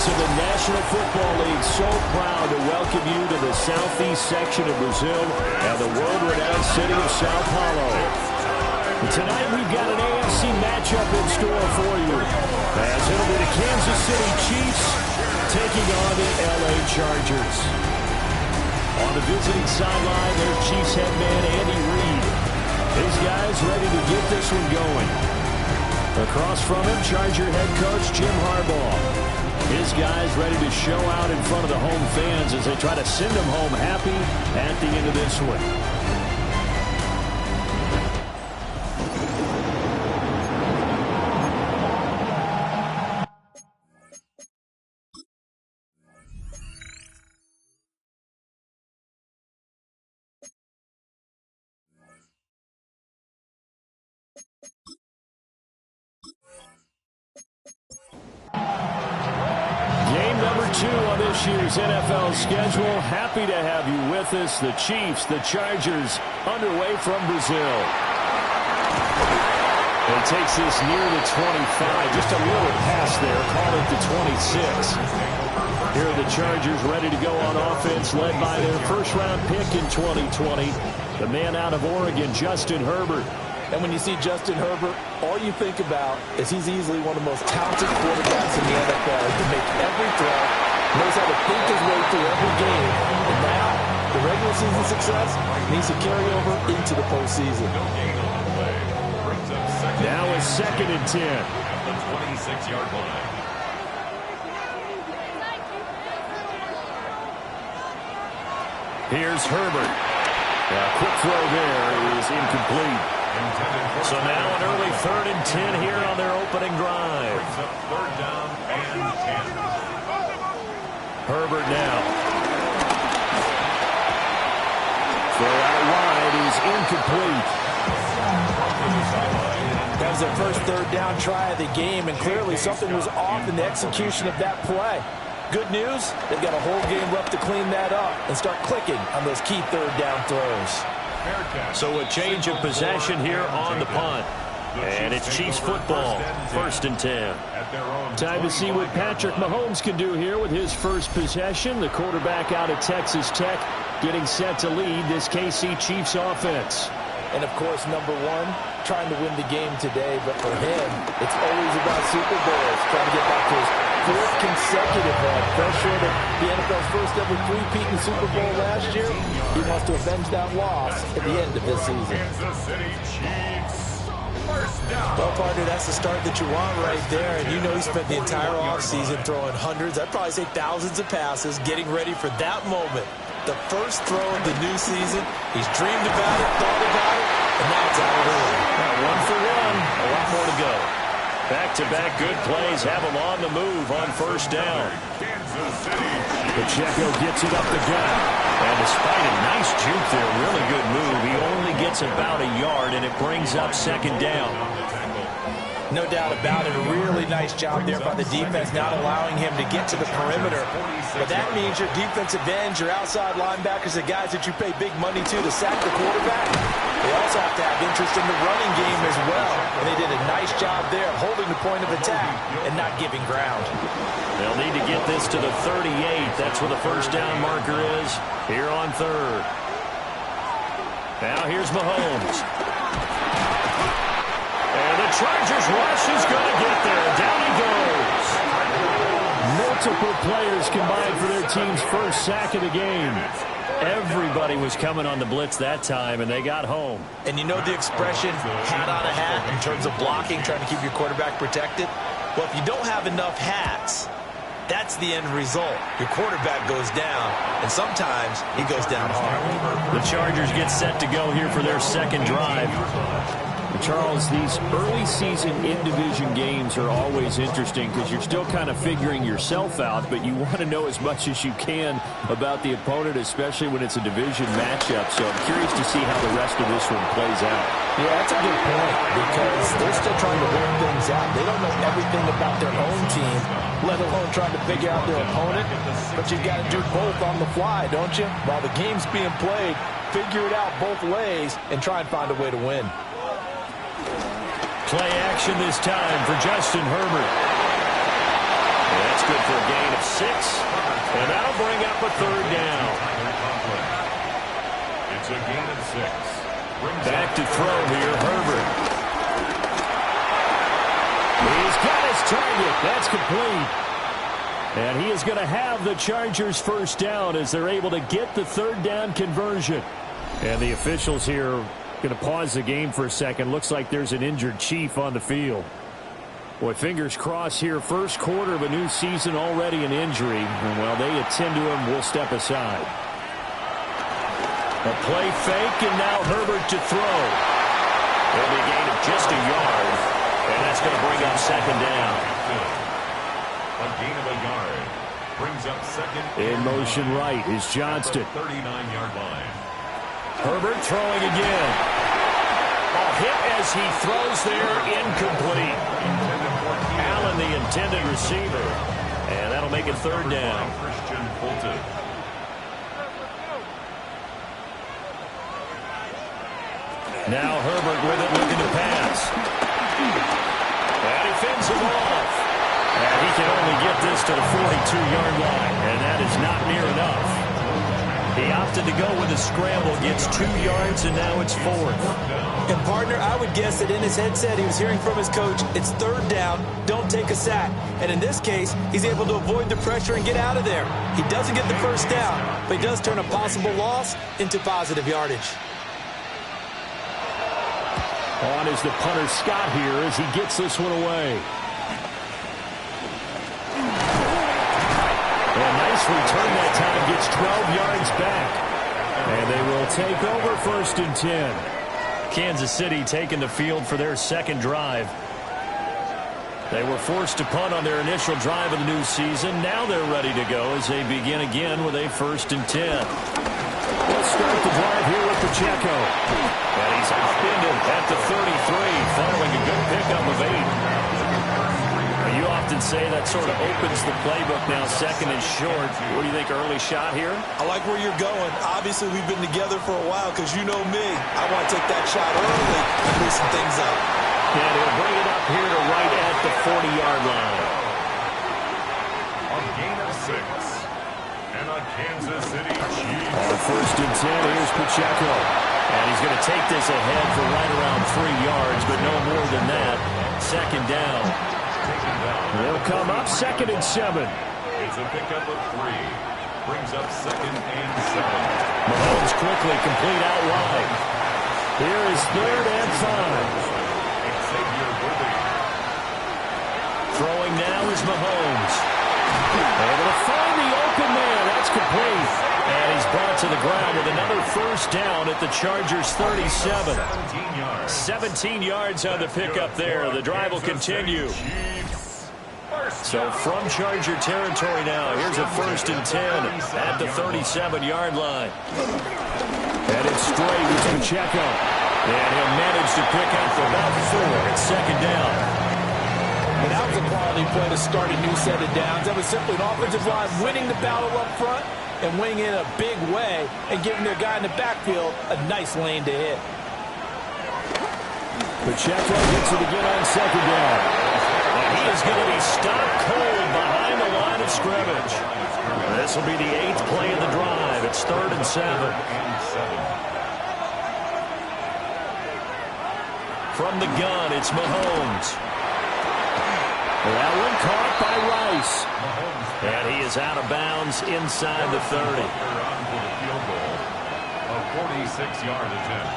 States of the National Football League, so proud to welcome you to the southeast section of Brazil and the world-renowned city of Sao Paulo. Tonight we've got an AFC matchup in store for you, as it'll be the Kansas City Chiefs taking on the LA Chargers. On the visiting sideline, there's Chiefs head man Andy Reid. His guys ready to get this one going. Across from him, Charger head coach Jim Harbaugh. His guys ready to show out in front of the home fans as they try to send them home happy at the end of this one. This year's NFL schedule. Happy to have you with us. The Chiefs, the Chargers, underway from Brazil. He takes this near the 25. Just a little pass there. Call it the 26. Here are the Chargers ready to go on offense, led by their first-round pick in 2020. The man out of Oregon, Justin Herbert. And when you see Justin Herbert, all you think about is he's easily one of the most talented quarterbacks in the NFL. He can make every throw, knows how to think his way through every game. And now, the regular season success needs to carry over into the postseason. Now a 2nd and 10. At the 26-yard line. Here's Herbert. A quick throw there is incomplete. So now an early 3rd and 10 here on their opening drive. Brings up 3rd down and 10. Herbert now. Throw out wide is incomplete. That was their first 3rd down try of the game, and clearly something was off in the execution of that play. Good news, they've got a whole game left to clean that up and start clicking on those key 3rd down throws. So a change of possession here on the punt. And it's Chiefs football, 1st and 10. Time to see what Patrick Mahomes can do here with his first possession. The quarterback out of Texas Tech getting set to lead this KC Chiefs offense. And, of course, number one, trying to win the game today. But for him, it's always about Super Bowls, trying to get back to his 4th consecutive one. Fell short of the NFL's first ever three-peat in the Super Bowl last year. He wants to avenge that loss at the end of this season. Kansas City Chiefs. Well, partner, that's the start that you want right there. And you know he spent the entire offseason throwing hundreds, I'd probably say thousands of passes, getting ready for that moment. The first throw of the new season. He's dreamed about it, thought about it, and now it's out of the way. Now 1 for 1, a lot more to go. Back-to-back good plays have him on the move on 1st down. Pacheco gets it up the gut. And despite a nice juke there, really good move, he only gets about a yard, and it brings up 2nd down. No doubt about it. A really nice job there by the defense, not allowing him to get to the perimeter. But that means your defensive ends, your outside linebackers, the guys that you pay big money to sack the quarterback, they also have to have interest in the running game as well. And they did a nice job there, holding the point of attack and not giving ground. They'll need to get this to the 38. That's where the 1st down marker is here on 3rd. Now here's Mahomes. And the Chargers rush is going to get there. Down he goes. Multiple players combined for their team's first sack of the game. Everybody was coming on the blitz that time, and they got home. And you know the expression, hat on a hat, in terms of blocking, trying to keep your quarterback protected? Well, if you don't have enough hats, that's the end result. Your quarterback goes down, and sometimes he goes down hard. The Chargers get set to go here for their 2nd drive. Charles, these early season in-division games are always interesting because you're still kind of figuring yourself out, but you want to know as much as you can about the opponent, especially when it's a division matchup. So I'm curious to see how the rest of this one plays out. Yeah, that's a good point because they're still trying to work things out. They don't know everything about their own team, let alone trying to figure out their opponent. But you've got to do both on the fly, don't you? While the game's being played, figure it out both ways and try and find a way to win. Play action this time for Justin Herbert. That's good for a gain of 6. And that'll bring up a third down. It's a gain of 6. Back to throw here, Herbert. He's got his target. That's complete. And he is going to have the Chargers first down as they're able to get the third down conversion. And the officials here are going to pause the game for a second. Looks like there's an injured Chief on the field. Boy, fingers crossed here. First quarter of a new season, already an injury. And while they attend to him, we'll step aside. A play fake, and now Herbert to throw. It'll be a gain of just a yard. And that's going to bring up second down. A gain of a yard. Brings up second. In motion right is Johnston. 39-yard line. Herbert throwing again. A hit as he throws there, incomplete. Allen, the intended receiver. And that'll make it third down. Christian Fulton. Now Herbert with it, looking to pass. And he fends him off. And he can only get this to the 42-yard line. And that is not near enough. He opted to go with a scramble, gets 2 yards, and now it's 4th. And, partner, I would guess that in his headset he was hearing from his coach, it's third down, don't take a sack. And in this case, he's able to avoid the pressure and get out of there. He doesn't get the first down, but he does turn a possible loss into positive yardage. On is the punter Scott here as he gets this one away. And nice return that time, gets 12 yards back. And they will take over 1st and 10. Kansas City taking the field for their second drive. They were forced to punt on their initial drive of the new season. Now they're ready to go as they begin again with a 1st and 10. Let's start the drive here with Pacheco. And he's upended at the 33, following a good pickup of 8. You often say that sort of opens the playbook now, 2nd and short. What do you think, early shot here? I like where you're going. Obviously, we've been together for a while because you know me. I want to take that shot early and loosen things up. And he'll bring it up here to right at the 40-yard line. A gain of 6. And a Kansas City Chiefs. On 1st and 10, here's Pacheco. And he's going to take this ahead for right around 3 yards, but no more than that. 2nd down. They'll come up 2nd and 7. It's a pickup of 3. Brings up 2nd and 7. Mahomes quickly complete out wide. Here is 3rd and 5. Throwing now is Mahomes. Able to find the open man. That's complete. And he's brought to the ground with another 1st down at the Chargers' 37. 17 yards on the pickup there. The drive will continue. So from Charger territory now, here's a 1st and 10 at the 37-yard line. And it's straight with Pacheco. And he'll manage to pick up about 4 at 2nd down. And that was a quality play to start a new set of downs. That was simply an offensive line winning the battle up front and winning in a big way and giving their guy in the backfield a nice lane to hit. Pacheco gets it again on 2nd down. And he is going to be stopped cold behind the line of scrimmage. This will be the 8th play of the drive. It's 3rd and 7. From the gun, it's Mahomes. That one caught by Rice. And he is out of bounds inside the 30. A 46-yard attempt.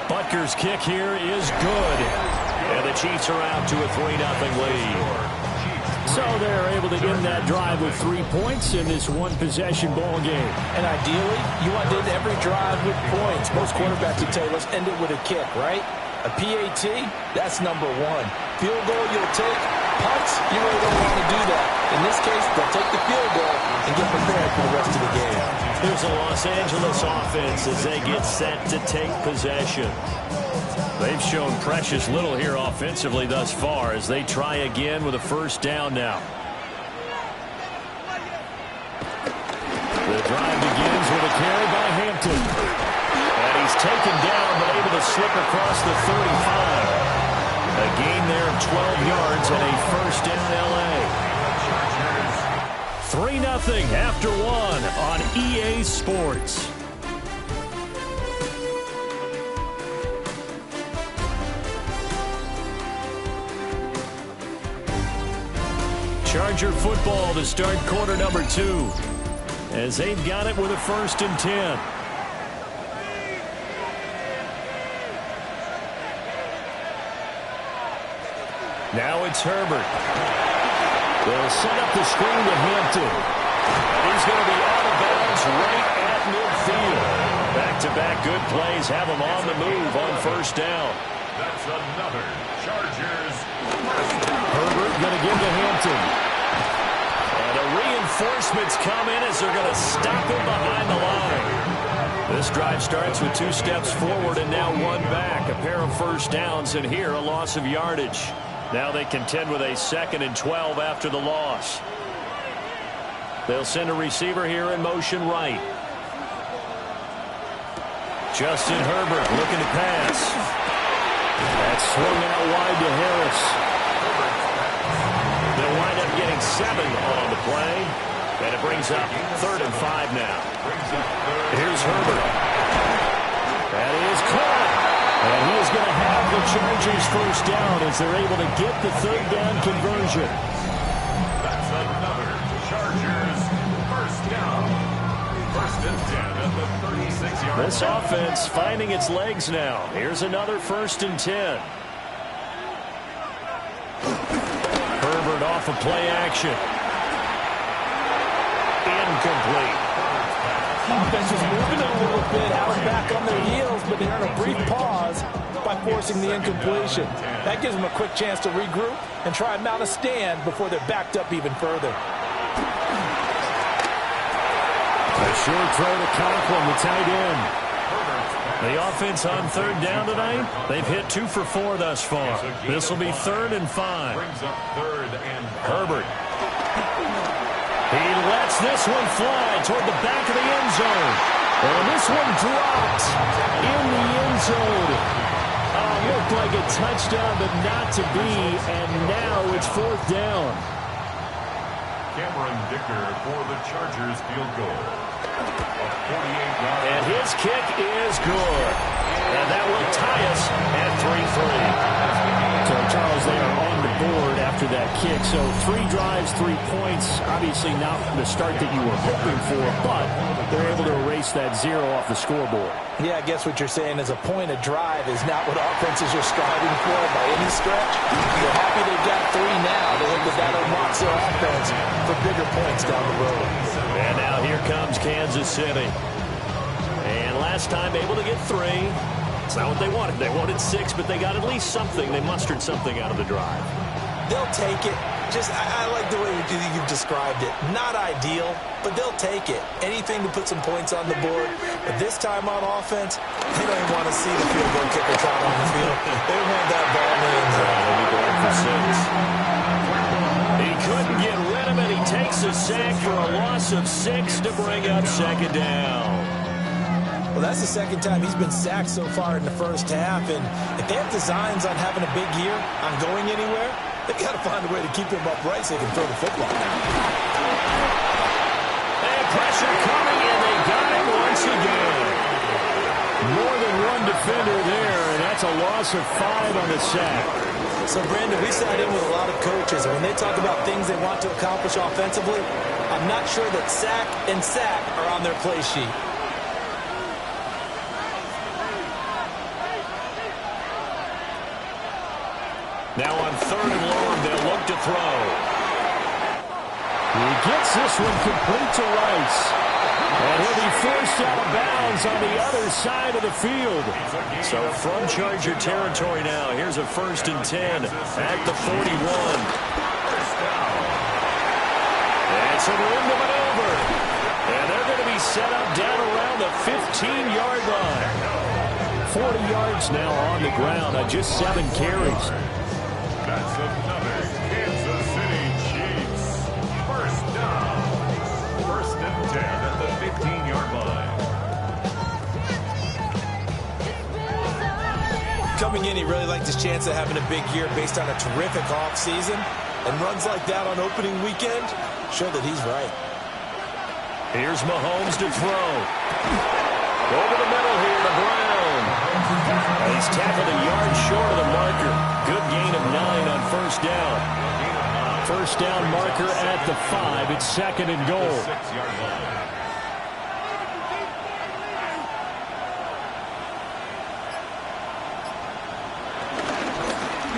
Butker's kick here is good. And the Chiefs are out to a 3-0 lead. So they're able to end that drive with 3 points in this one-possession ball game. And ideally, you want to end every drive with points. Most quarterbacks would tell you, let's end it with a kick, right? A PAT, that's number 1. Field goal you'll take. Punts, you really don't want to do that. In this case, they'll take the field goal and get prepared for the rest of the game. Here's a Los Angeles offense as they get set to take possession. They've shown precious little here offensively thus far as they try again with a 1st down now. The drive begins with a carry by Hampton. And he's taken down but able to slip across the 35. A gain there of 12 yards and a first down L.A. 3-0 after one on EA Sports. Charger football to start quarter number 2 as they've got it with a 1st and 10. Now it's Herbert. They'll set up the screen to Hampton. He's going to be out of bounds right at midfield. Back-to-back good plays have him on the move on 1st down. That's another Chargers. Herbert going to give to Hampton. And the reinforcements come in as they're going to stop him behind the line. This drive starts with 2 steps forward and now 1 back. A pair of 1st downs, and here a loss of yardage. Now they contend with a 2nd and 12 after the loss. They'll send a receiver here in motion right. Justin Herbert looking to pass. That's swung out wide to Harris. They'll wind up getting 7 on the play. And it brings up 3rd and 5 now. Here's Herbert. That is caught. And he is going to have the Chargers 1st down as they're able to get the 3rd down conversion. That's another Chargers 1st down. 1st and 10 at the 36-yard line. This offense finding its legs now. Here's another 1st and 10. Herbert off of play action. Incomplete. Offense is moving a little bit, out back on their heels, but they're in a brief pause by forcing the incompletion. That gives them a quick chance to regroup and try and mount a stand before they're backed up even further. A short throw to Conklin, the tight end. The offense on 3rd down tonight, they've hit 2 for 4 thus far. This will be 3rd and 5. Brings up 3rd and 5. Herbert. He lets this one fly toward the back of the end zone. And this one dropped in the end zone. Looked like a touchdown, but not to be. And now it's 4th down. Cameron Dicker for the Chargers field goal. A 48-yard. And his kick is good. And that will tie us at 3-3. So, Charles, they are on the board after that kick. So 3 drives, 3 points. Obviously not the start that you were hoping for, but they're able to erase that 0 off the scoreboard. Yeah, I guess what you're saying is a point of drive is not what offenses are striving for by any stretch. They're happy they've got 3 now. They hope that unlocks their offense for bigger points down the road. And now here comes Kansas City. And last time able to get 3. It's not what they wanted. They wanted 6, but they got at least something. They mustered something out of the drive. They'll take it. I like the way you've described it. Not ideal, but they'll take it. Anything to put some points on the board. But this time on offense, they don't even want to see the field goal kicker trot on the field. They want that ball in the end zone. They'll be going for 6. He couldn't get rid of it. He takes a sack for a loss of 6 to bring up 2nd down. Well, that's the 2nd time he's been sacked so far in the 1st half. And if they have designs on having a big year, on going anywhere, they've got to find a way to keep him upright so they can throw the football. And pressure coming, and they got it once again. More than one defender there, and that's a loss of 5 on the sack. So, Brandon, we sat in with a lot of coaches, and when they talk about things they want to accomplish offensively, I'm not sure that sack and sack are on their play sheet. Now on 3rd and long, they'll look to throw. He gets this one complete to Rice. And he'll be forced out of bounds on the other side of the field. So from Charger territory now, here's a 1st and 10 at the 41. And some room to maneuver. And they're going to be set up down around the 15-yard line. 40 yards now on the ground on just 7 carries. That's another Kansas City Chiefs 1st down. 1st and 10 at the 15-yard line. Coming Coming in, he really liked his chance of having a big year based on a terrific offseason. And runs like that on opening weekend show that he's right. Here's Mahomes to throw. Over the middle here to Brown. He's tackled a yard short of the marker. Good gain of 9 on first down. First down marker at the 5. It's 2nd and goal.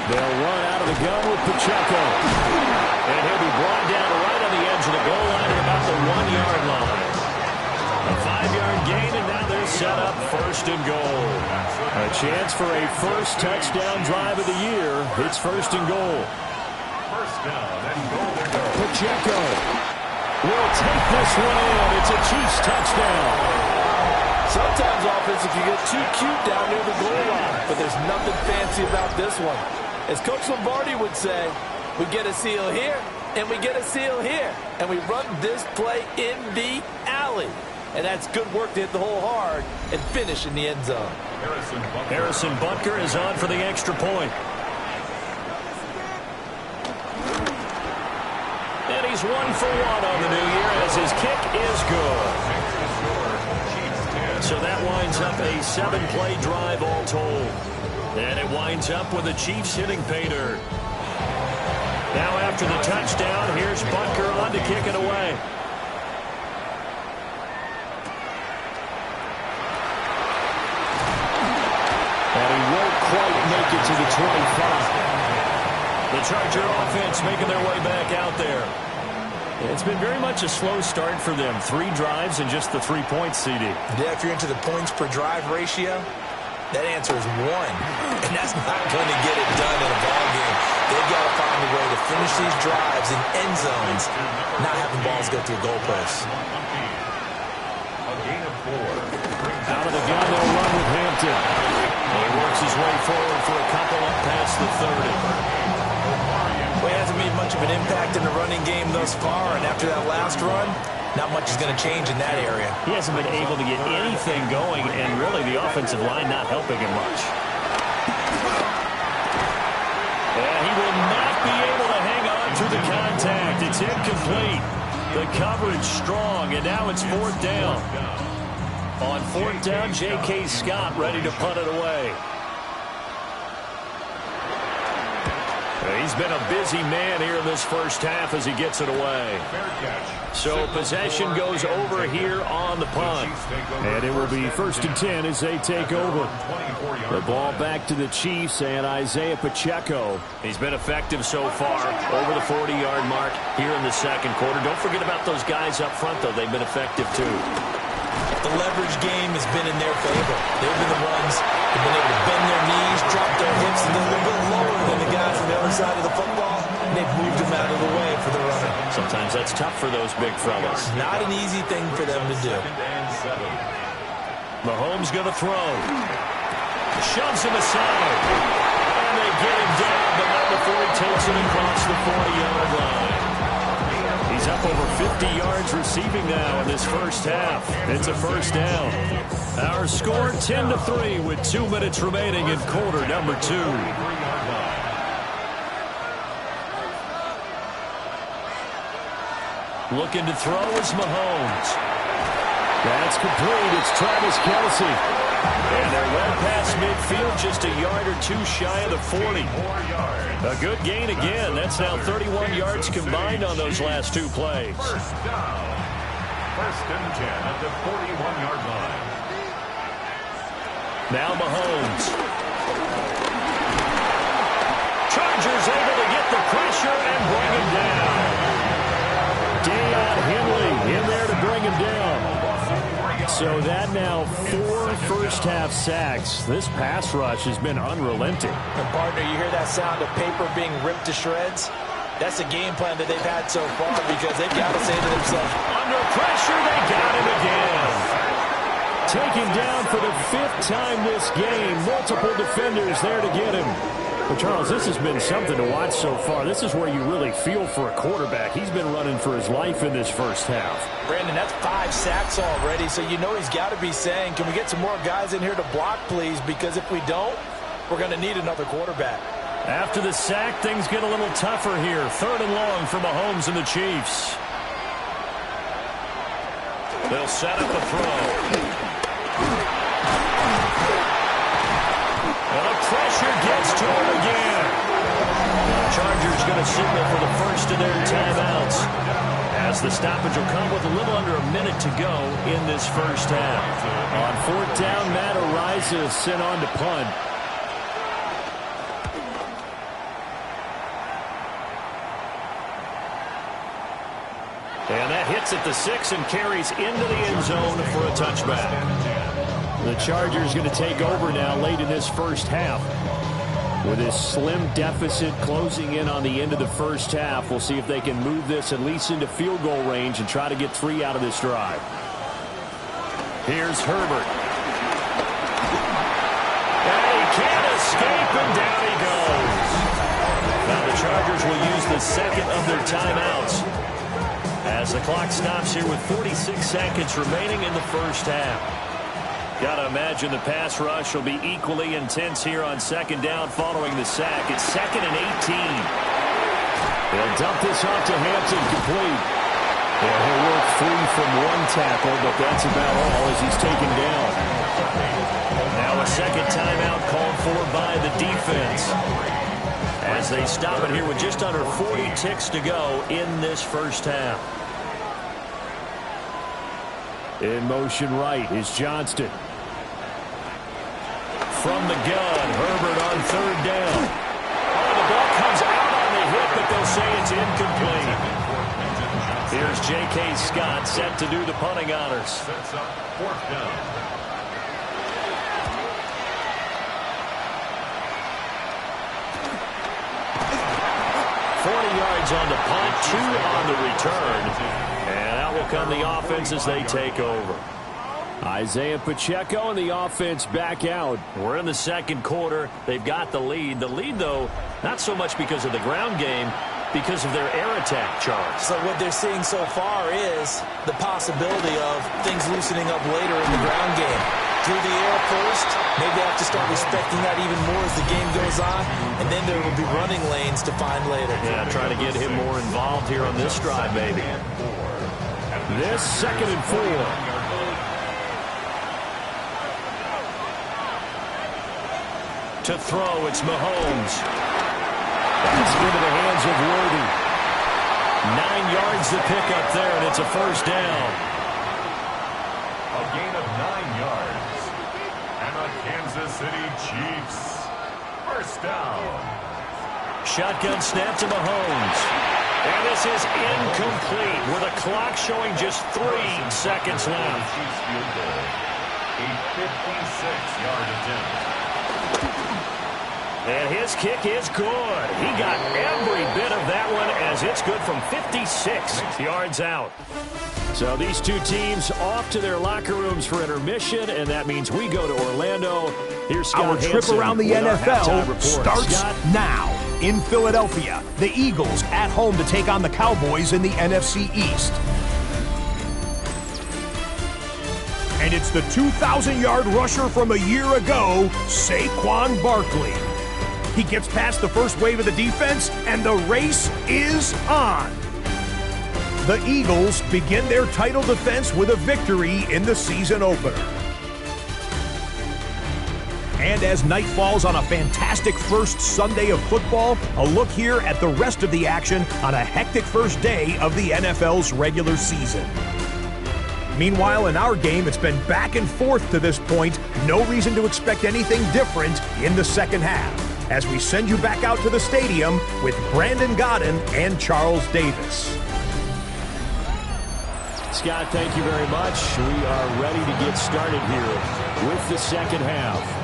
They'll run out of the gun with Pacheco. And he'll be brought down right on the edge of the goal line at about the 1-yard line. A 5-yard gain, and now they're set up 1st and goal. A chance for a first touchdown drive of the year. It's 1st and goal. First down and goal to go. Pacheco will take this one in. It's a Chiefs touchdown. Sometimes offense, if you get too cute down near the goal line, but there's nothing fancy about this one. As Coach Lombardi would say, we get a seal here, and we get a seal here, and we run this play in the alley. And that's good work to hit the hole hard and finish in the end zone. Harrison Butker is on for the extra point. And he's 1 for 1 on the new year as his kick is good. So that winds up a 7-play drive all told. And it winds up with the Chiefs hitting pay dirt. Now after the touchdown, here's Butker on to kick it away. And he won't quite make it to the 25. The Charger offense making their way back out there. It's been very much a slow start for them. 3 drives and just the 3 points, CD. Yeah, if you're into the points per drive ratio, that answer is 1. And that's not going to get it done in a ball game. They've got to find a way to finish these drives in end zones, not having balls go through goalposts. A gain of 4. Out of the gun, they'll run with Hampton. He works his way forward for a couple up past the 30. Well, he hasn't made much of an impact in the running game thus far, and after that last run, not much is going to change in that area. He hasn't been able to get anything going, and really the offensive line not helping him much. And he will not be able to hang on through the contact. It's incomplete. The coverage strong, and now it's 4th down. On 4th down, J.K. Scott ready to punt it away. He's been a busy man here in this first half as he gets it away. So possession goes over here on the punt. And it will be 1st and 10 as they take over. The ball back to the Chiefs and Isaiah Pacheco. He's been effective so far over the 40-yard mark here in the 2nd quarter. Don't forget about those guys up front, though. They've been effective, too. The leverage game has been in their favor. They've been the ones who've been able to bend their knees, drop their hips, and go a little bit lower than the guys on the other side of the football. And they've moved them out of the way for the running. Sometimes that's tough for those big fellas. Not an easy thing for them to do. Mahomes going to throw. Shoves him aside. And they get him down, but not before he takes it across the 40-yard line. He's up over 50 yards receiving now in this first half. It's a 1st down. Our score 10-3 with 2 minutes remaining in quarter number 2. Looking to throw is Mahomes. That's complete. It's Travis Kelce. And they're well past midfield, just a yard or 2 shy of the 40. A good gain again. That's now 31 yards combined on those last 2 plays. First down. 1st and 10 at the 41-yard line. Now Mahomes. Chargers able to get the pressure and bring him down. Deion Henley in there to bring him down. So that now 4 first-half sacks. This pass rush has been unrelenting. And partner, you hear that sound of paper being ripped to shreds? That's the game plan that they've had so far because they've got to say to themselves, under pressure, they got him again. Taken down for the 5th time this game. Multiple defenders there to get him. But, Charles, this has been something to watch so far. This is where you really feel for a quarterback. He's been running for his life in this first half. Brandon, that's 5 sacks already, so you know he's got to be saying, can we get some more guys in here to block, please? Because if we don't, we're going to need another quarterback. After the sack, things get a little tougher here. 3rd and long for Mahomes and the Chiefs. They'll set up a throw. And the pressure gets to him again. The Chargers going to signal for the first of their timeouts, as the stoppage will come with a little under a minute to go in this first half. On 4th down, Matt Ariza sent on to punt. And that hits at the 6 and carries into the end zone for a touchback. The Chargers going to take over now late in this first half. With this slim deficit closing in on the end of the first half, we'll see if they can move this at least into field goal range and try to get 3 out of this drive. Here's Herbert. And he can't escape, and down he goes. Now the Chargers will use the second of their timeouts as the clock stops here with 46 seconds remaining in the first half. Got to imagine the pass rush will be equally intense here on 2nd down following the sack. It's 2nd and 18. They'll dump this off to Hampton, complete. Yeah, he'll work free from one tackle, but that's about all as he's taken down. Now a second timeout called for by the defense, as they stop it here with just under 40 ticks to go in this first half. In motion right is Johnston. From the gun, Herbert on 3rd down. Oh, the ball comes out on the hit, but they'll say it's incomplete. Here's J.K. Scott set to do the punting honors. Sets up 4th down. Yards on the punt, 2 on the return. And out will come the offense as they take over. Isaiah Pacheco and the offense back out. We're in the second quarter. They've got the lead. The lead, though, not so much because of the ground game, because of their air attack, Charles. So what they're seeing so far is the possibility of things loosening up later in the ground game. Through the air first, maybe they have to start respecting that even more as the game goes on, and then there will be running lanes to find later. Yeah, trying to get him more involved here on this drive, maybe. This 2nd and 4. To throw, it's Mahomes. That's into the hands of Worthy. 9 yards to pick up there, and it's a first down. A gain of 9 yards. And the Kansas City Chiefs. First down. Shotgun snap to Mahomes. And this is incomplete with a clock showing just 3 seconds left. Chiefs field goal. A 56-yard attempt. And his kick is good. He got every bit of that one as it's good from 56 yards out. So these two teams off to their locker rooms for intermission, and that means we go to Orlando. Here's Scott Our trip Hansen around the with our halftime NFL report. starts Scott? now. In Philadelphia, the Eagles at home to take on the Cowboys in the NFC East. And it's the 2,000-yard rusher from a year ago, Saquon Barkley. He gets past the first wave of the defense, and the race is on. The Eagles begin their title defense with a victory in the season opener. And as night falls on a fantastic first Sunday of football, a look here at the rest of the action on a hectic first day of the NFL's regular season. Meanwhile, in our game, it's been back and forth to this point. No reason to expect anything different in the second half, as we send you back out to the stadium with Brandon Godden and Charles Davis. Scott, thank you very much. We are ready to get started here with the second half.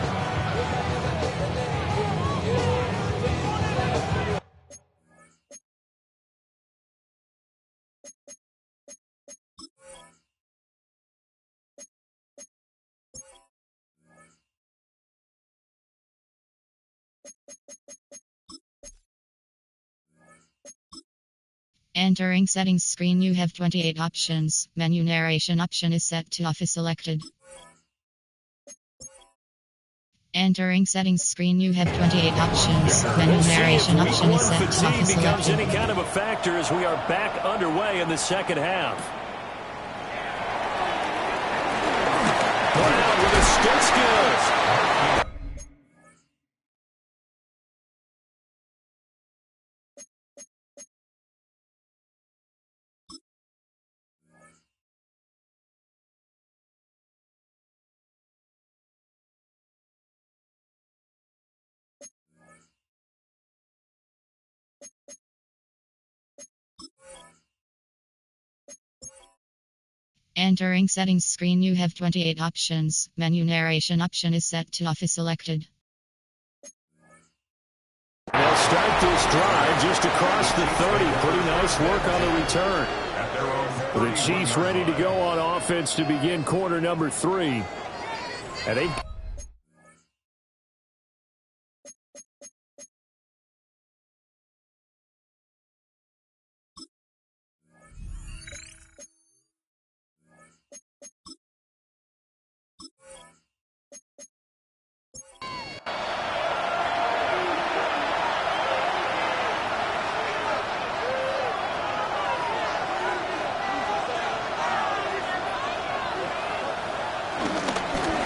Entering settings screen, you have 28 options. Menu narration option is set to off is selected. Entering settings screen, you have 28 options. Menu narration option is set to office fatigue becomes selected. any kind of a factor as we are back underway in the second half. Brown with his stick skills. Entering settings screen, you have 28 options. Menu narration option is set to office selected. They'll start this drive just across the 30. Pretty nice work on the return. The Chiefs ready to go on offense to begin quarter number 3. And they...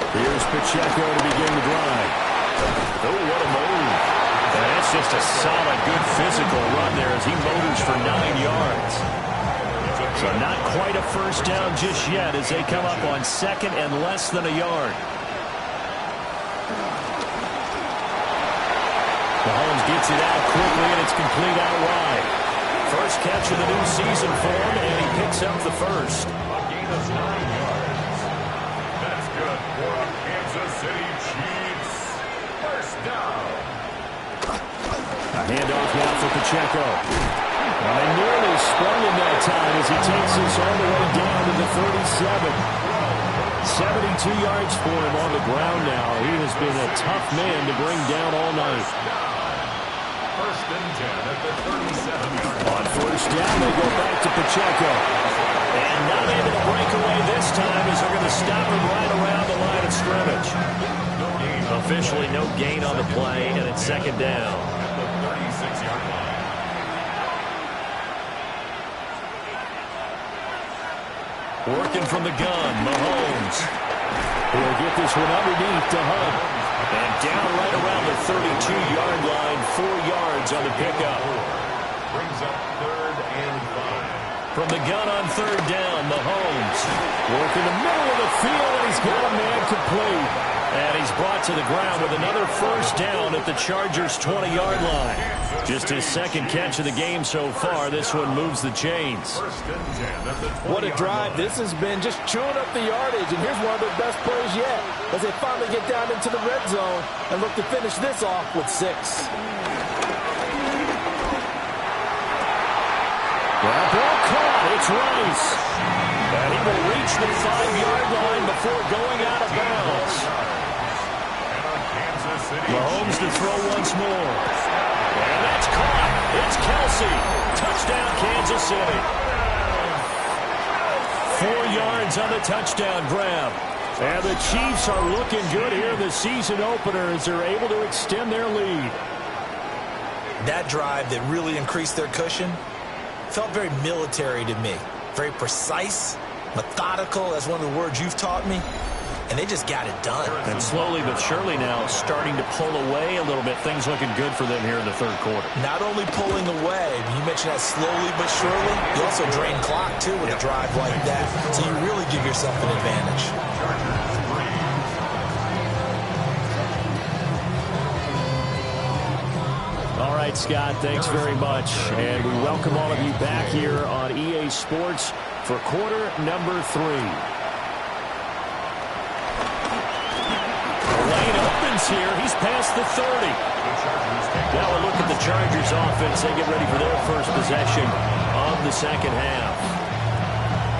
Here's Pacheco to begin the drive. Oh, what a move. And that's just a solid, good physical run there as he motors for 9 yards. So not quite a first down just yet as they come up on second and less than a yard. Mahomes gets it out quickly, and it's complete out wide. First catch of the new season for him, and he picks up the first. A gain of 9 yards. That's good for a Kansas City Chiefs. First down. A handoff now for Pacheco. Well, they nearly sprung him that time as he takes this all the way down to the 37. 72 yards for him on the ground now. He has been a tough man to bring down all night. First and 10 at the 37-yard line. On first down, they go back to Pacheco. And not able to break away this time as they're going to stop him right around the line of scrimmage. Officially no gain on the play, and it's second down. At the 36-yard line. Working from the gun, Mahomes. He'll get this one underneath to Hunt. And down right around the 32-yard line, 4 yards on the pickup. Brings up third and 5. From the gun on third down, Mahomes. Working the middle of the field, and he's got a man complete. And he's brought to the ground with another first down at the Chargers' 20-yard line. Just his second catch of the game so far. This one moves the chains. First and 10 at the 20-yard What a drive. line. This has been just chewing up the yardage. And here's one of their best plays yet as they finally get down into the red zone and look to finish this off with 6. Well, ball caught. It's Rice. And he will reach the 5-yard line before going out of bounds. And a Kansas City Mahomes to throw once more. And that's caught. It's Kelsey. Touchdown, Kansas City. 4 yards on the touchdown grab. And the Chiefs are looking good here in the season opener as they're able to extend their lead. That drive that really increased their cushion felt very military to me. Very precise, methodical, that's one of the words you've taught me. And they just got it done. And slowly but surely now starting to pull away a little bit. Things looking good for them here in the third quarter. Not only pulling away, you mentioned that slowly but surely, you also drain clock too with a drive like that. So you really give yourself an advantage. All right, Scott, thanks very much. And we welcome all of you back here on EA Sports for quarter number 3. Lane opens here. He's past the 30. Now a look at the Chargers offense. They get ready for their first possession of the second half.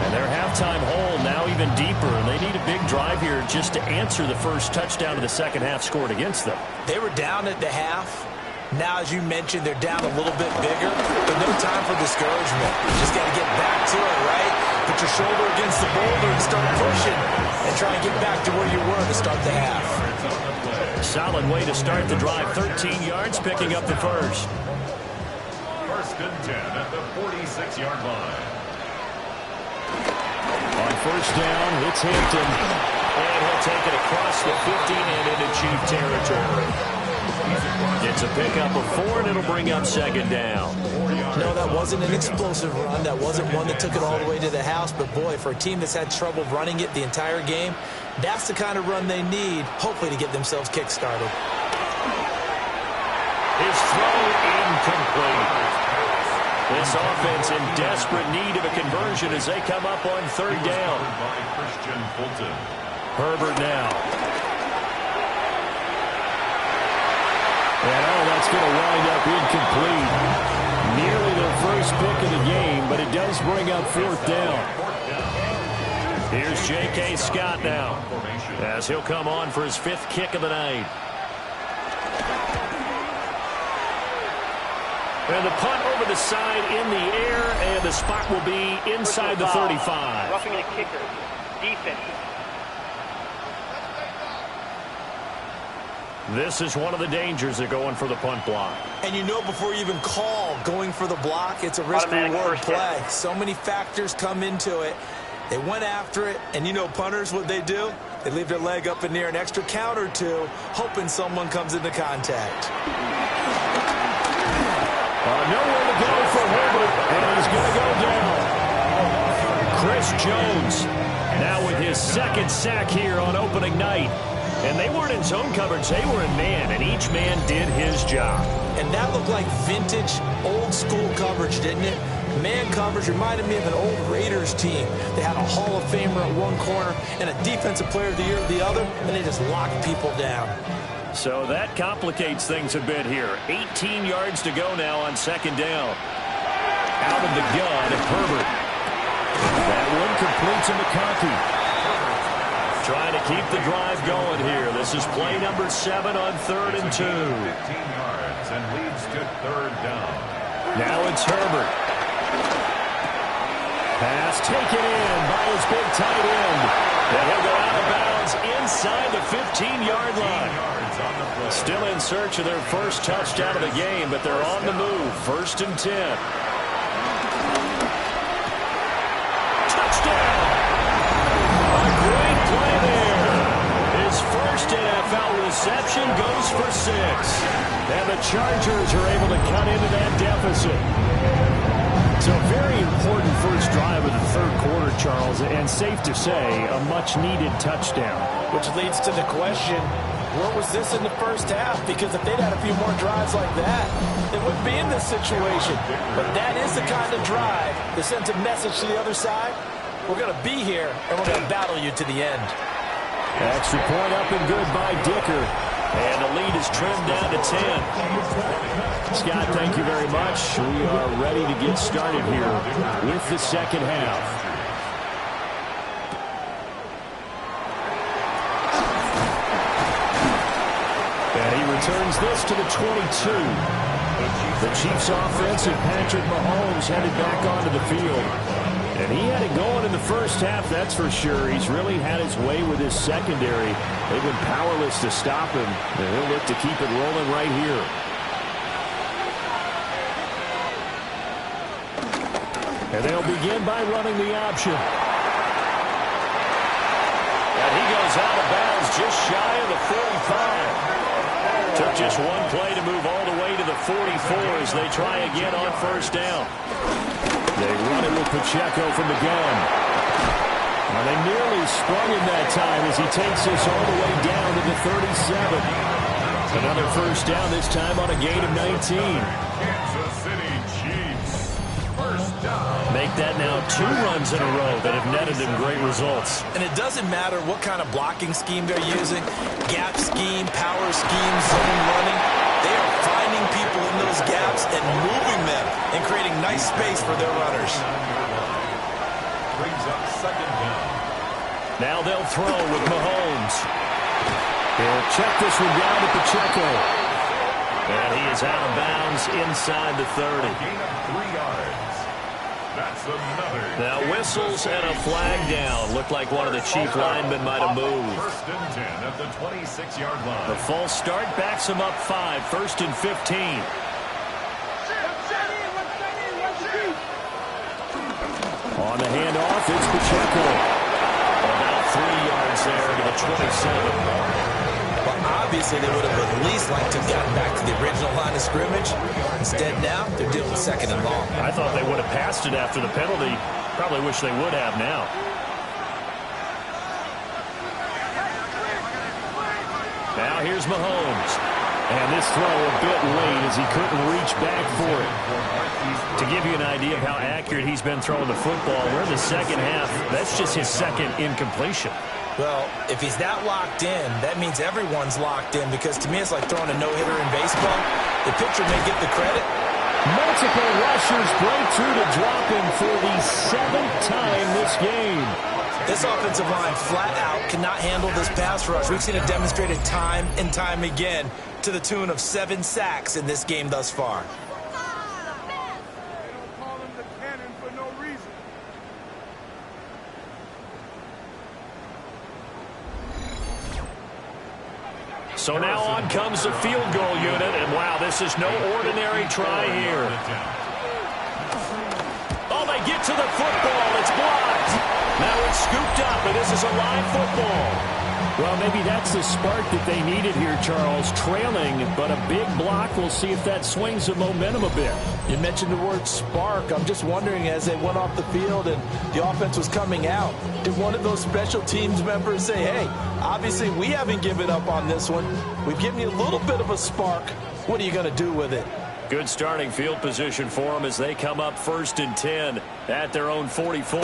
And their halftime hole now even deeper. And they need a big drive here just to answer the first touchdown of the second half scored against them. They were down at the half. Now, as you mentioned, they're down a little bit bigger, but no time for discouragement. Just got to get back to it, right? Put your shoulder against the boulder and start pushing. and try and get back to where you were to start the half. Solid way to start the drive. 13 yards, picking up the first. First and 10 at the 46-yard line. On first down, it's Hampton. And he'll take it across the 50 and into Chief territory. It's a pickup of 4, and it'll bring up second down. No, that wasn't an explosive run. That wasn't one that took it all the way to the house. But, boy, for a team that's had trouble running it the entire game, that's the kind of run they need, hopefully, to get themselves kick-started. His throw incomplete. This offense in desperate need of a conversion as they come up on third down. Herbert now. And that's going to wind up incomplete. Nearly their first pick of the game, but it does bring up fourth down. Here's J.K. Scott now as he'll come on for his 5th kick of the night. And the punt over the side in the air, and the spot will be inside the 35. Roughing a kicker. Defense. This is one of the dangers of going for the punt block. And you know before you even call going for the block, it's a risk-reward play. So many factors come into it. They went after it, and you know punters, what they do? They leave their leg up in the air an extra count or two, hoping someone comes into contact. Nowhere to go for Herbert, and he's going to go down. Chris Jones now with his 2nd sack here on opening night. And they weren't in zone coverage, they were in man, and each man did his job. And that looked like vintage, old-school coverage, didn't it? Man coverage reminded me of an old Raiders team. They had a Hall of Famer at one corner and a Defensive Player of the Year at the other, and they just locked people down. So that complicates things a bit here. 18 yards to go now on second down. Out of the gun, Herbert. That one completes to McConkey. Trying to keep the drive going here. This is play number 7 on 3rd and 2. 15 yards and leads to 3rd down. Now it's Herbert. Pass taken in by his big tight end. And he'll go out of bounds inside the 15-yard line. Still in search of their first touchdown of the game, but they're on the move. 1st and 10. Touchdown! A great play there. His first NFL reception goes for 6. And the Chargers are able to cut into that deficit. So a very important first drive of the 3rd quarter, Charles, and safe to say, a much-needed touchdown. Which leads to the question, where was this in the first half? Because if they'd had a few more drives like that, they wouldn't be in this situation. But that is the kind of drive that sends a message to the other side. We're going to be here, and we're going to battle you to the end. Extra point up and good by Dicker. And the lead is trimmed down to 10. Scott, thank you very much. We are ready to get started here with the second half. And he returns this to the 22. The Chiefs offense and Patrick Mahomes headed back onto the field. And he had it going in the first half, that's for sure. He's really had his way with his secondary. They've been powerless to stop him, and he'll look to keep it rolling right here. And they'll begin by running the option. And he goes out of bounds just shy of the 45. Took just one play to move all the way to the 44 as they try again on first down. They run it with Pacheco from the gun. Now they nearly sprung him that time as he takes this all the way down to the 37. Another first down, this time on a gain of 19. Kansas City Chiefs. First down. Make that now 2 runs in a row that have netted them great results. And it doesn't matter what kind of blocking scheme they're using, gap scheme, power scheme, zone running. They are finding people in those gaps and moving them and creating nice space for their runners. Brings up second down. Now they'll throw with Mahomes. He'll check this one down to Pacheco. And he is out of bounds inside the 30. Gain of 3 yards. That's another. Now whistles and a flag down. Looked like one of the Chief linemen might have moved. First and 10 at the 26-yard line. The false start backs him up 5. First and 15. On the handoff, it's Pacheco. About 3 yards there to the 27. Well, obviously, they would have at least liked to have gotten back to the original line of scrimmage. Instead, now, they're dealing second and long. I thought they would have passed it after the penalty. Probably wish they would have now. Now here's Mahomes. And this throw a bit late as he couldn't reach back for it. To give you an idea of how accurate he's been throwing the football, we're in the second half. That's just his second incompletion. Well, if he's that locked in, that means everyone's locked in, because to me it's like throwing a no-hitter in baseball. The pitcher may get the credit. Multiple rushers break through to drop him for the 7th time this game. This offensive line flat out cannot handle this pass rush. We've seen it demonstrated time and time again to the tune of 7 sacks in this game thus far. So now on comes the field goal unit, and wow, this is no ordinary try here. Oh, they get to the football. It's blocked. Now it's scooped up, and this is a live football. Well, maybe that's the spark that they needed here, Charles. Trailing, but a big block. We'll see if that swings the momentum a bit. You mentioned the word spark. I'm just wondering, as they went off the field and the offense was coming out, did one of those special teams members say, hey, obviously we haven't given up on this one. We've given you a little bit of a spark. What are you going to do with it? Good starting field position for them as they come up 1st and 10 at their own 44.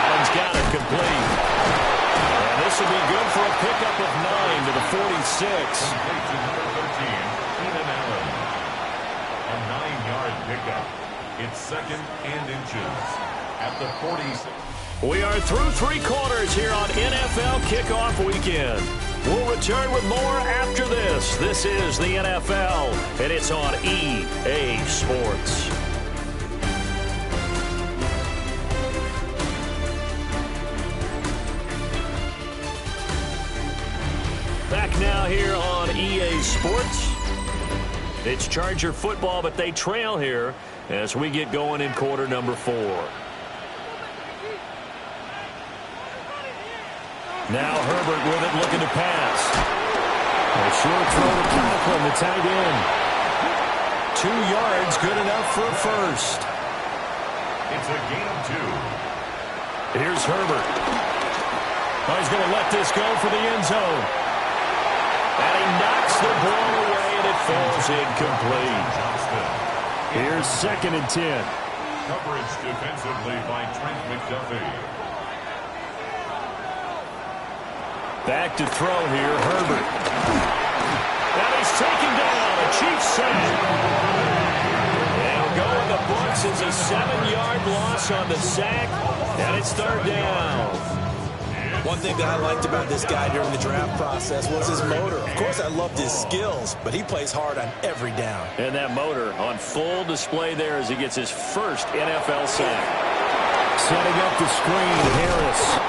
Allen's got it complete. And this will be good for a pickup of 9 to the 46. A 9-yard pickup. It's 2nd and inches at the 46. We are through 3 quarters here on NFL Kickoff Weekend. We'll return with more after this. This is the NFL, and it's on EA Sports. Back now here on EA Sports. It's Charger football, but they trail here as we get going in quarter number 4. Now Herbert with it, looking to pass. A short throw to Conklin, the tight end. 2 yards, good enough for a first. It's a gain of 2. Here's Herbert. Oh, he's going to let this go for the end zone. And he knocks the ball away, and it falls incomplete. Here's 2nd and 10. Coverage defensively by Trent McDuffie. Back to throw here, Herbert. And he's taken down, a Chiefs sack. And we'll go in the books as a 7-yard loss on the sack, and it's 3rd down. One thing that I liked about this guy during the draft process was his motor. Of course, I loved his skills, but he plays hard on every down. And that motor on full display there as he gets his first NFL sack. Setting up the screen, Harris.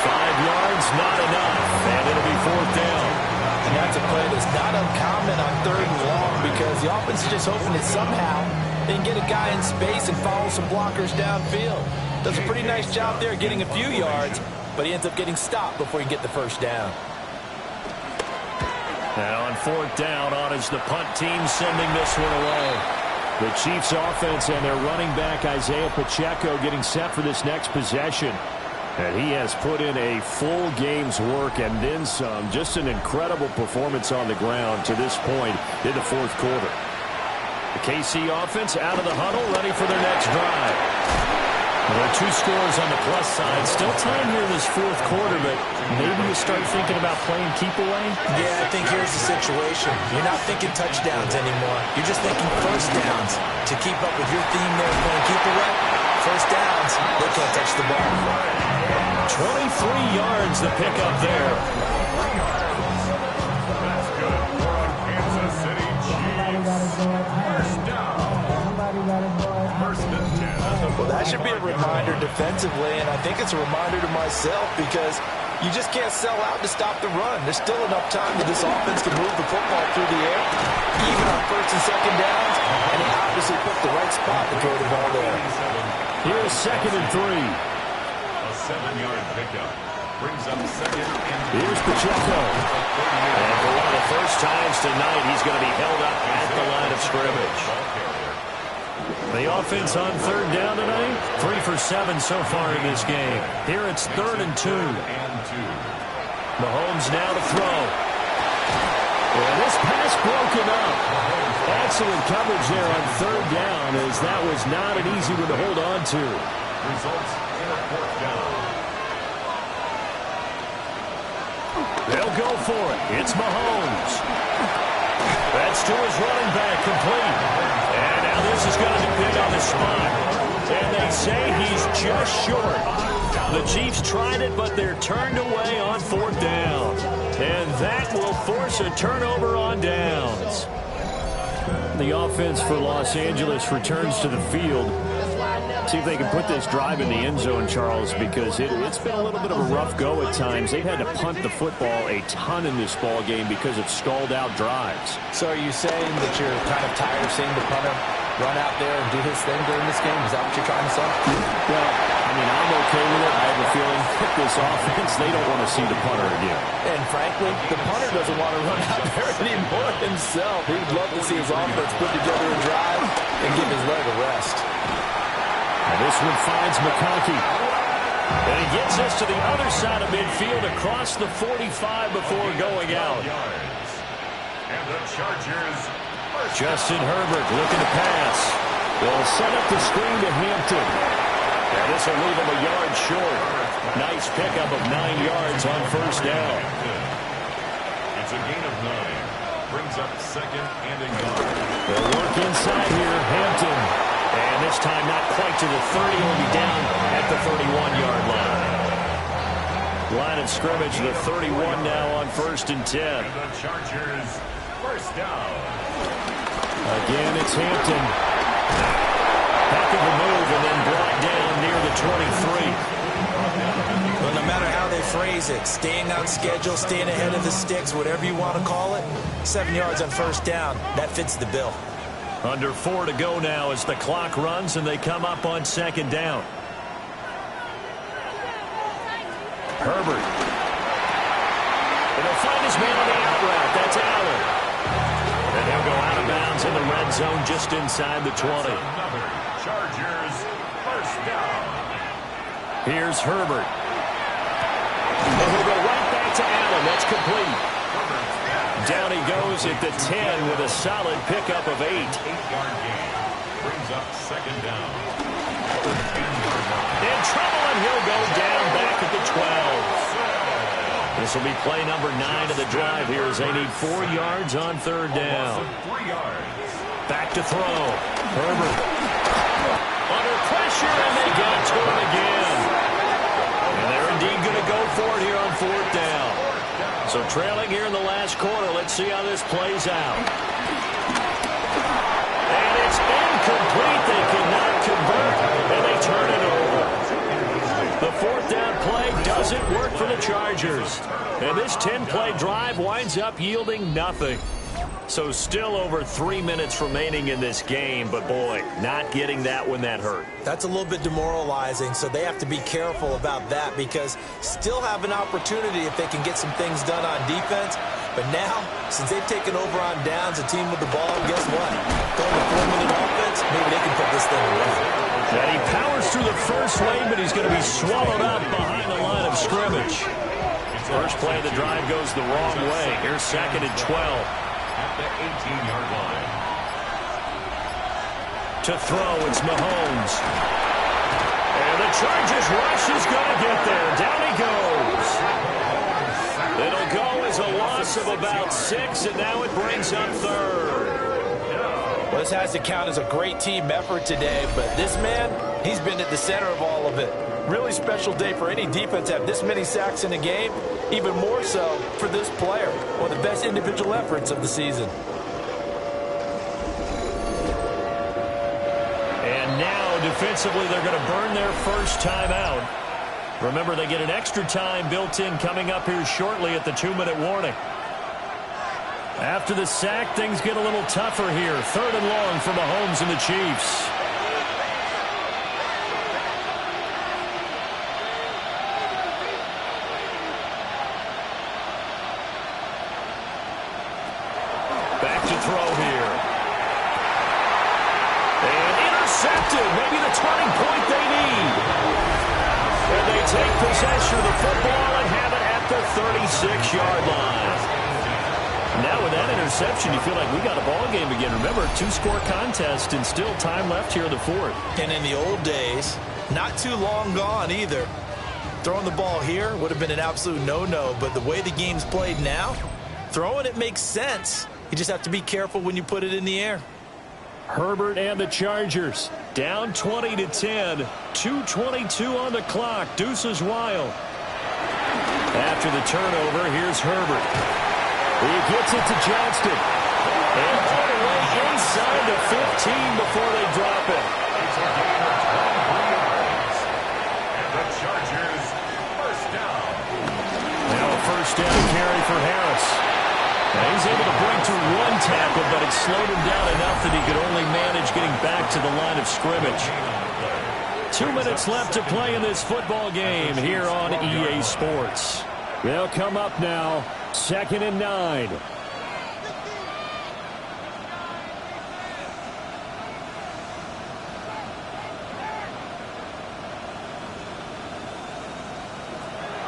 5 yards, not enough, and it'll be 4th down. And that's a play that's not uncommon on 3rd and long, because the offense is just hoping that somehow they can get a guy in space and follow some blockers downfield. Does a pretty nice job there getting a few yards, but he ends up getting stopped before he can get the first down. Now on 4th down, on is the punt team sending this one away. The Chiefs offense and their running back Isaiah Pacheco getting set for this next possession. And he has put in a full game's work and then some. Just an incredible performance on the ground to this point in the 4th quarter. The KC offense out of the huddle, ready for their next drive. Well, there are 2 scores on the plus side. Still time here in this 4th quarter, but maybe you start thinking about playing keep away? Yeah, I think here's the situation. You're not thinking touchdowns anymore. You're just thinking first downs. To keep up with your theme there, playing keep away, first downs, they can't touch the ball. 23 yards the pickup there. That's good for a Kansas City Chiefs. First down. Well, that should be a reminder defensively, and I think it's a reminder to myself because you just can't sell out to stop the run. There's still enough time that this offense can move the football through the air, even on first and second downs, and he obviously picked the right spot to throw the ball there. Here's 2nd and 3. A 7-yard pickup. Brings up 2nd and 3. Here's Pacheco. And for one of the first times tonight, he's going to be held up at the line of scrimmage. The offense on 3rd down tonight, 3 for 7 so far in this game. Here it's 3rd and 2. Mahomes now to throw. And this pass broken up. Excellent coverage there on 3rd down, as that was not an easy one to hold on to. Results in a 4th down. They'll go for it. It's Mahomes. That's to his running back, complete. And now this is going to depend on the spot. And they say he's just short. The Chiefs tried it, but they're turned away on 4th down. And that will force a turnover on downs. The offense for Los Angeles returns to the field. See if they can put this drive in the end zone, Charles, because it's been a little bit of a rough go at times. They've had to punt the football a ton in this ball game because of stalled-out drives. So are you saying that you're kind of tired of seeing the punter run out there and do his thing during this game? Is that what you're trying to say? Well, I mean, I'm okay with it. I have a feeling with this offense, they don't want to see the punter again. And frankly, the punter doesn't want to run out there anymore himself. He'd love to see his offense put together a drive and give his leg a rest. And this one finds McConkey. And he gets us to the other side of midfield across the 45 before going out. And the Chargers. Justin Herbert looking to pass. They'll set up the screen to Hampton. And this will leave him a yard short. Nice pickup of 9 yards on 1st down. It's a gain of 9. Brings up 2nd and a yard. They'll work inside here. Hampton. And this time not quite to the 30. He'll be down at the 31-yard line. Line of scrimmage, the 31 now on 1st and 10. And the Chargers, 1st down. Again, it's Hampton. Back of the move and then brought down near the 23. Well, no matter how they phrase it, staying on schedule, staying ahead of the sticks, whatever you want to call it, 7 yards on 1st down, that fits the bill. Under 4 to go now as the clock runs and they come up on 2nd down. Herbert. And they'll find his man on the out route. That's Allen. And he'll go out of bounds in the red zone just inside the 20. Another Chargers 1st down. Here's Herbert. And he'll go right back to Allen. That's complete. Down he goes at the 10 with a solid pickup of 8. 8-yard gain. Brings up 2nd down. In trouble, and he'll go down back at the 12. This will be play number 9 of the drive here as they need 4 yards on 3rd down. 3 yards. Back to throw. Herbert. Under pressure, and they got to him again. And they're indeed going to go for it here on 4th down. So trailing here in the last quarter. Let's see how this plays out. And it's incomplete. They cannot convert, and they turn it over. The 4th down play doesn't work for the Chargers. And this 10-play drive winds up yielding nothing. So still over 3 minutes remaining in this game, but boy, not getting that one that hurt. That's a little bit demoralizing, so they have to be careful about that because still have an opportunity if they can get some things done on defense. But now, since they've taken over on downs, a team with the ball, guess what? Throwing a 4-minute offense, maybe they can put this thing away. And he powers through the first lane, but he's going to be swallowed up behind the line of scrimmage. First play of the drive goes the wrong way. Here's 2nd and 12. At the 18-yard line. To throw, it's Mahomes. And the Chargers rush is going to get there. Down he goes. It'll go as a loss of about 6, and now it brings up 3rd. Well, this has to count as a great team effort today, but this man, he's been at the center of all of it. Really special day for any defense to have this many sacks in a game, even more so for this player. One of the best individual efforts of the season. And now defensively, they're going to burn their first timeout. Remember, they get an extra time built in coming up here shortly at the 2-minute warning. After the sack, things get a little tougher here. 3rd and long for Mahomes and the Chiefs. Back to throw here. And intercepted. Maybe the turning point they need. And they take possession of the football and have it at the 36-yard line. Now with that interception, you feel like we got a ball game again. Remember, 2-score contest and still time left here in the 4th. And in the old days, not too long gone either. Throwing the ball here would have been an absolute no-no, but the way the game's played now, throwing it makes sense. You just have to be careful when you put it in the air. Herbert and the Chargers down 20-10. 2:22 on the clock. Deuces wild. After the turnover, here's Herbert. He gets it to Johnston. And all the way inside the 15 before they drop it. And the Chargers first down. Now a first down carry for Harris. Now he's able to bring to 1 tackle, but it slowed him down enough that he could only manage getting back to the line of scrimmage. 2 minutes left to play in this football game here on EA Sports. They'll come up now. 2nd and 9.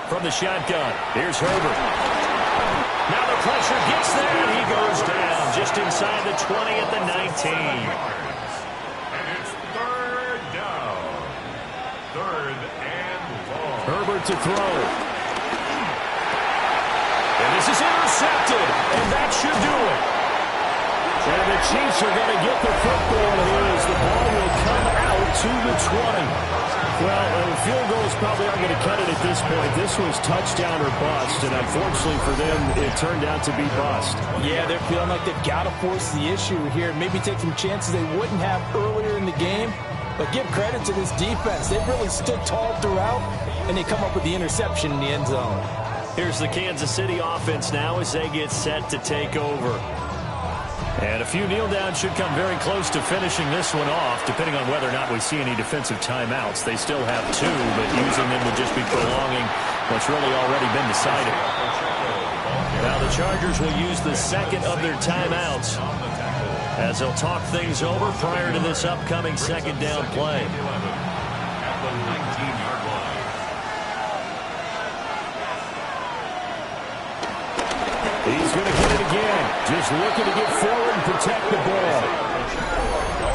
From the shotgun, here's Herbert. Now the pressure gets there, and he goes down just inside the 20 at the 19. And it's 3rd down. 3rd and long. Herbert to throw. And this is intercepted, and that should do it. And the Chiefs are going to get the football here as the ball will come out to the 20. Well, the field goals probably aren't going to cut it at this point. This was touchdown or bust, and unfortunately for them, it turned out to be bust. Yeah, they're feeling like they've got to force the issue here. Maybe take some chances they wouldn't have earlier in the game. But give credit to this defense. They've really stood tall throughout, and they come up with the interception in the end zone. Here's the Kansas City offense now as they get set to take over. And a few kneel downs should come very close to finishing this one off, depending on whether or not we see any defensive timeouts. They still have 2, but using them would just be prolonging what's really already been decided. Now the Chargers will use the 2nd of their timeouts as they'll talk things over prior to this upcoming 2nd down play. At the 19-yard line. He's going to get it again. Just looking to get forward and protect the ball.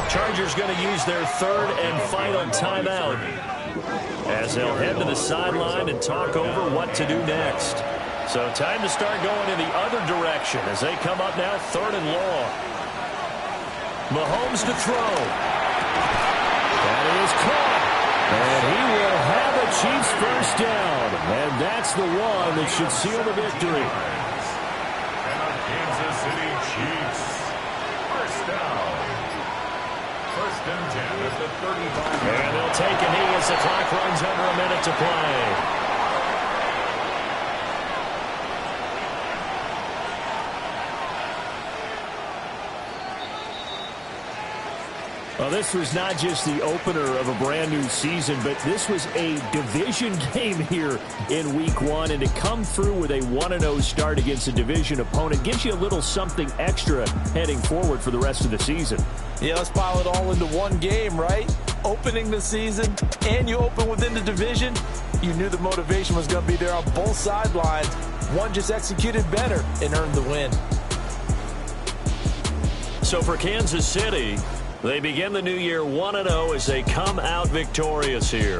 Chargers going to use their 3rd and final timeout as they'll head to the sideline and talk over what to do next. So time to start going in the other direction as they come up now 3rd and long. Mahomes to throw. That is caught. And he will have a Chiefs first down. And that's the one that should seal the victory. Kansas City Chiefs. First down. 1st and 10 at the 35. And they'll take a knee as the clock runs under a minute to play. Well, this was not just the opener of a brand new season, but this was a division game here in week 1. And to come through with a 1-0 start against a division opponent gives you a little something extra heading forward for the rest of the season. Yeah, let's pile it all into one game, right? Opening the season, and you open within the division. You knew the motivation was going to be there on both sidelines. One just executed better and earned the win. So for Kansas City, they begin the new year 1-0 as they come out victorious here.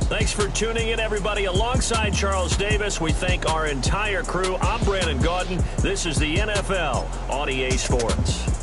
Thanks for tuning in, everybody. Alongside Charles Davis, we thank our entire crew. I'm Brandon Gaudin. This is the NFL on EA Sports.